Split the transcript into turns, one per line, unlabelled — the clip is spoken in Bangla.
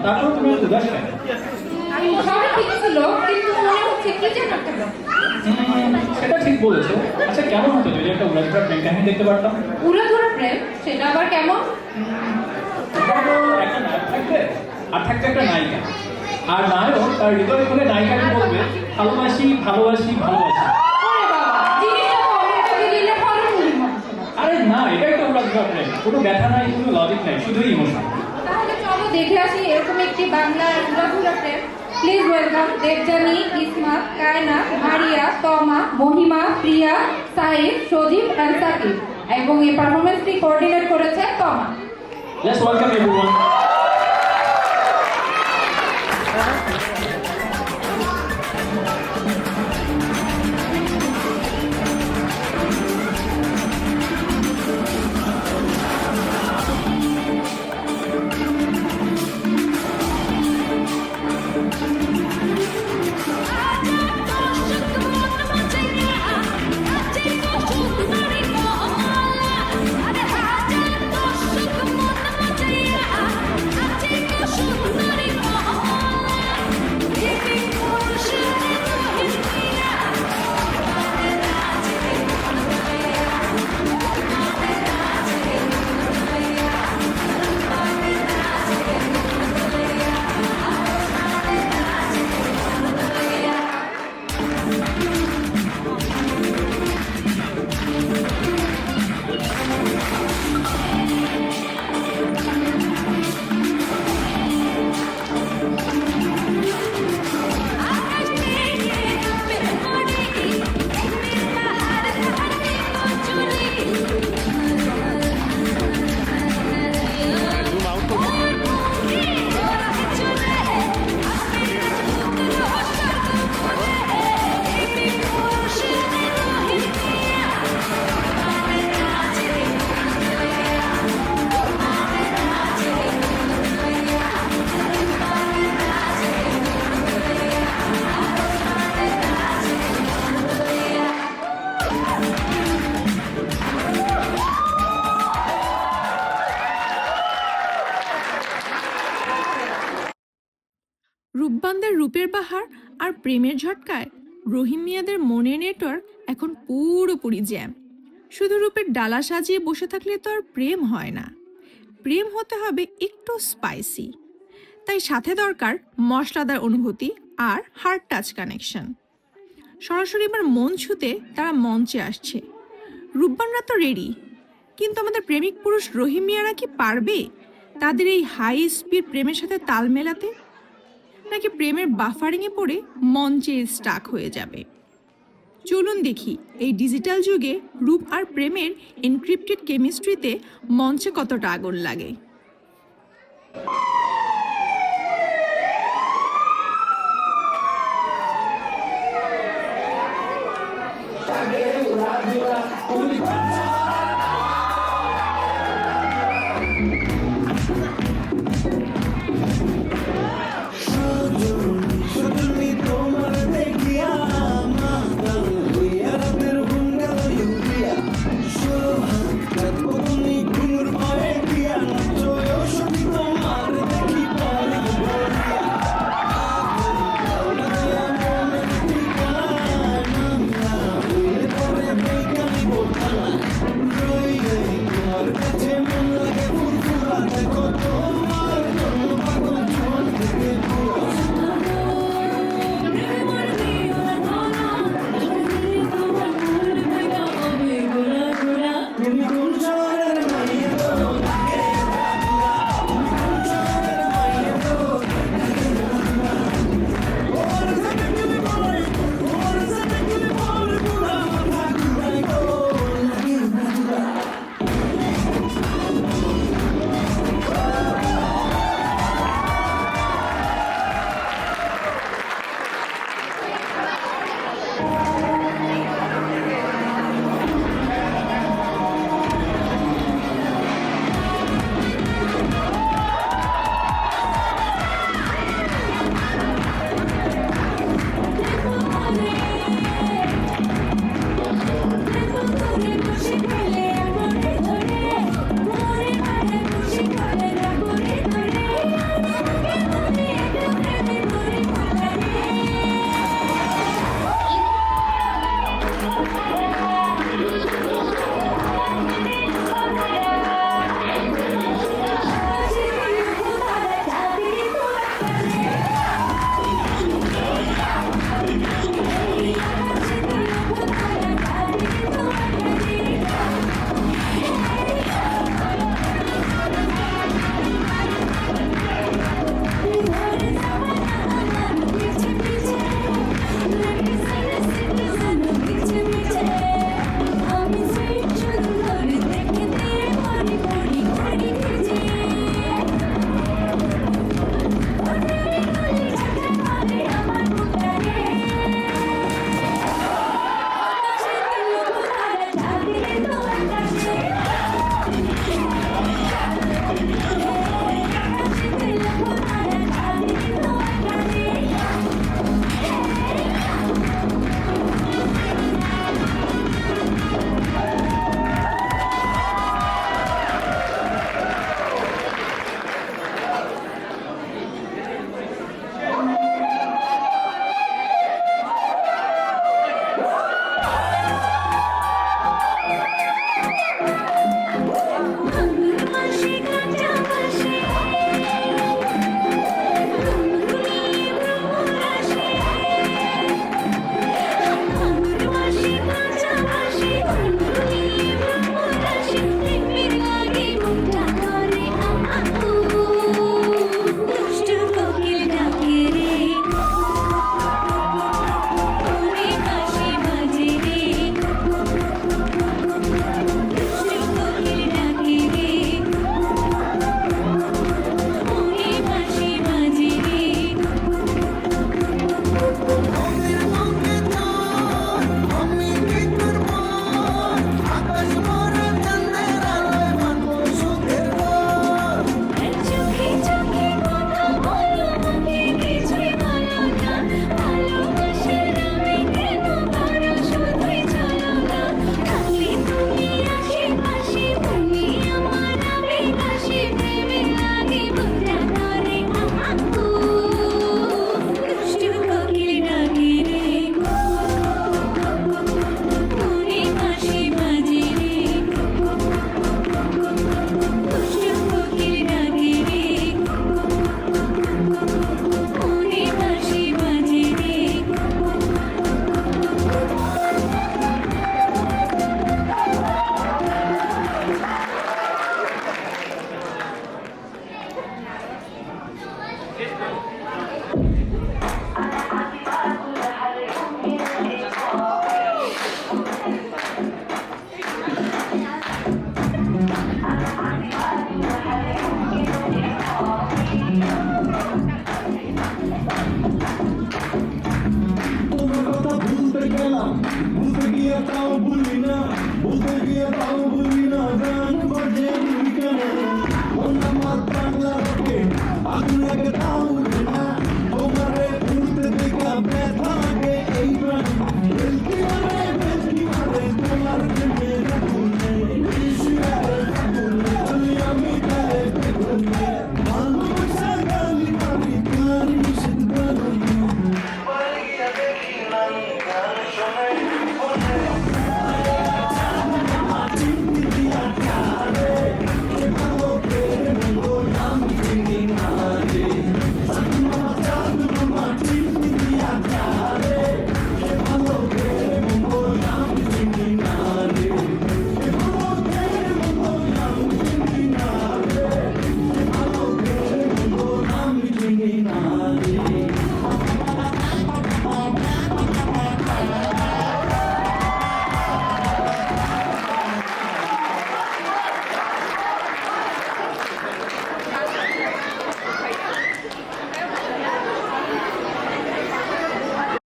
তারপর তুমি এত উদাস কেন?
সবই ঠিক ছিল, কিন্তু মনে হচ্ছে কি যেন একটা ব্যাপার।
সেটা ঠিক বলেছো। আচ্ছা কেমন হতো যদি একটা উড়াধুরা প্রেম কাহিনী দেখতে পারতাম?
উড়াধুরা প্রেম, সেটা আবার কেমন?
ধরো একটা নায়ক থাকবে আর থাকবে একটা নায়িকা, আর নায়ক তার হৃদয় খুলে নায়িকাকে বলবে ভালোবাসি ভালোবাসি ভালোবাসি।
ওরে বাবা, জিনিসটা তো অনেকটাকে দিলে ফলে মুড়ির মতো শোনাচ্ছে।
আরে না, এটা একটা উড়াধুরা প্রেম, কোনো ব্যথা নাই, কোনো লজিক নাই, শুধুই ইমোশন।
তাহলে চলো দেখে আসি এরকম একটি বাংলার উড়াধুরা প্রেম। Please welcome Debjani, Ismat, Kaynat, Maria, Toma, Mahima, Priya, Saif, Sajib and Sakib, এবং এই পারফরমেন্সটি কোঅর্ডিনেট করেছে তমা।
Let's welcome everyone.
রূপবানদের রূপের বাহার আর প্রেমের ঝটকায় রহিম মিয়াদের মনের নেটওয়ার্ক এখন পুরোপুরি জ্যাম। শুধু রূপের ডালা সাজিয়ে বসে থাকলে তো আর প্রেম হয় না, প্রেম হতে হবে একটু স্পাইসি। তাই সাথে দরকার মশলাদার অনুভূতি আর হার্ট টাচ কানেকশন। সরাসরি এবার মন ছুঁতে তারা মঞ্চে আসছে। রূপবানরা তো রেডি, কিন্তু আমাদের প্রেমিক পুরুষ রহিম মিয়ারা কি পারবে তাদের এই হাই স্পিড প্রেমের সাথে তাল মেলাতে, নাকি প্রেমের বাফারিংয়ে পড়ে মঞ্চে স্টাক হয়ে যাবে? চলুন দেখি এই ডিজিটাল যুগে রূপ আর প্রেমের এনক্রিপ্টেড কেমিস্ট্রিতে মঞ্চে কতটা আগুন লাগে।